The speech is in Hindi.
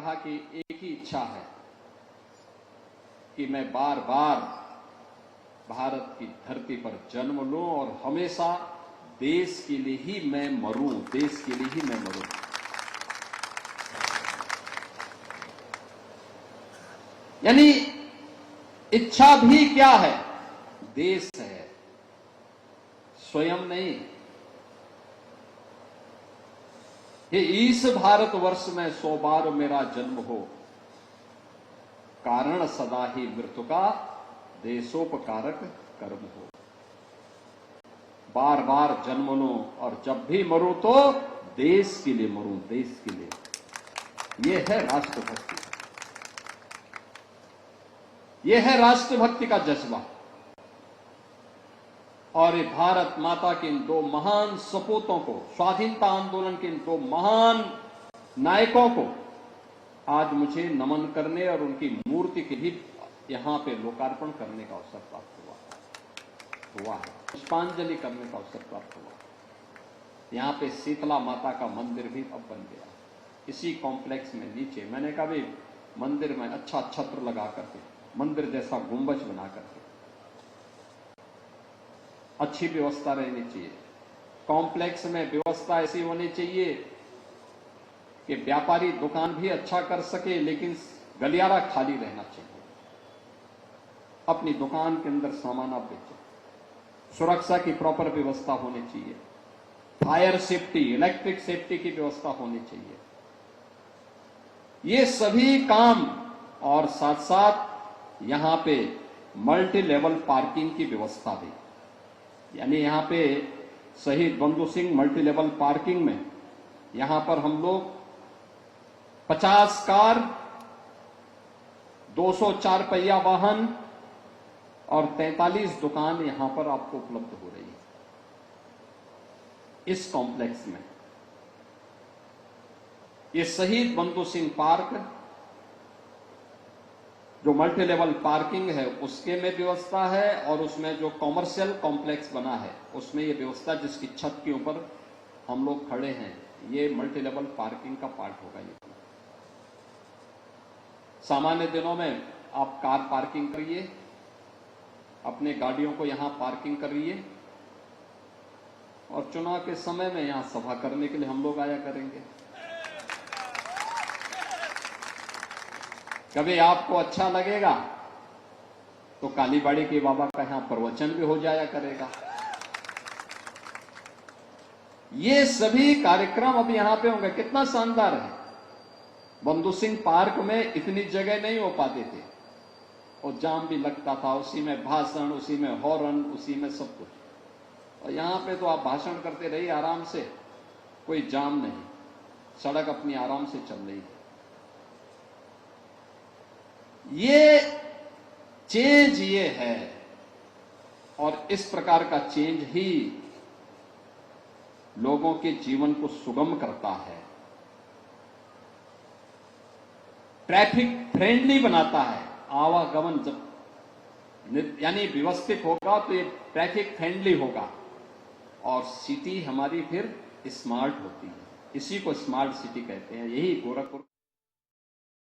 कहा कि एक ही इच्छा है कि मैं बार बार भारत की धरती पर जन्म लूं और हमेशा देश के लिए ही मैं मरूं, देश के लिए ही मैं मरूं। यानी इच्छा भी क्या है? देश है, स्वयं नहीं। हे इस भारतवर्ष में 100 बार मेरा जन्म हो, कारण सदा ही मृत्यु का देशोपकारक कर्म हो। बार बार जन्म लूं और जब भी मरूं तो देश के लिए मरूं, देश के लिए। यह है राष्ट्रभक्ति, यह है राष्ट्रभक्ति का जज्बा। और ये भारत माता के इन 2 महान सपूतों को, स्वाधीनता आंदोलन के इन 2 महान नायकों को आज मुझे नमन करने और उनकी मूर्ति के भी यहां पे लोकार्पण करने का अवसर प्राप्त हुआ है, पुष्पांजलि करने का अवसर प्राप्त हुआ। यहां पे शीतला माता का मंदिर भी अब बन गया, इसी कॉम्प्लेक्स में नीचे। मैंने कहा भी मंदिर में अच्छा छत्र लगा करके, मंदिर जैसा गुंबज बना करके अच्छी व्यवस्था रहनी चाहिए। कॉम्प्लेक्स में व्यवस्था ऐसी होनी चाहिए कि व्यापारी दुकान भी अच्छा कर सके, लेकिन गलियारा खाली रहना चाहिए। अपनी दुकान के अंदर सामान आप बेचो। सुरक्षा की प्रॉपर व्यवस्था होनी चाहिए, फायर सेफ्टी, इलेक्ट्रिक सेफ्टी की व्यवस्था होनी चाहिए। ये सभी काम, और साथ साथ यहां पे मल्टी लेवल पार्किंग की व्यवस्था भी। यानी यहां पे शहीद बंधु सिंह मल्टी लेवल पार्किंग में यहां पर हम लोग 50 कार, 204 पहिया वाहन और 43 दुकान यहां पर आपको उपलब्ध हो रही है इस कॉम्प्लेक्स में। ये शहीद बंधु सिंह पार्क जो मल्टी लेवल पार्किंग है उसके में व्यवस्था है, और उसमें जो कॉमर्शियल कॉम्प्लेक्स बना है उसमें ये व्यवस्था, जिसकी छत के ऊपर हम लोग खड़े हैं, ये मल्टी लेवल पार्किंग का पार्ट होगा। ये सामान्य दिनों में आप कार पार्किंग करिए, अपने गाड़ियों को यहां पार्किंग करिए, और चुनाव के समय में यहां सभा करने के लिए हम लोग आया करेंगे। कभी आपको अच्छा लगेगा तो कालीबाड़ी के बाबा का यहां प्रवचन भी हो जाया करेगा। ये सभी कार्यक्रम अब यहां पे होंगे। कितना शानदार है। बंधु सिंह पार्क में इतनी जगह नहीं हो पाते थे और जाम भी लगता था, उसी में भाषण, उसी में हॉर्न, उसी में सब कुछ। और यहां पे तो आप भाषण करते रहिए आराम से, कोई जाम नहीं, सड़क अपनी आराम से चल रही है। ये चेंज ये है, और इस प्रकार का चेंज ही लोगों के जीवन को सुगम करता है, ट्रैफिक फ्रेंडली बनाता है। आवागमन जब यानी व्यवस्थित होगा तो ये ट्रैफिक फ्रेंडली होगा, और सिटी हमारी फिर स्मार्ट होती है। इसी को स्मार्ट सिटी कहते हैं। यही गोरखपुर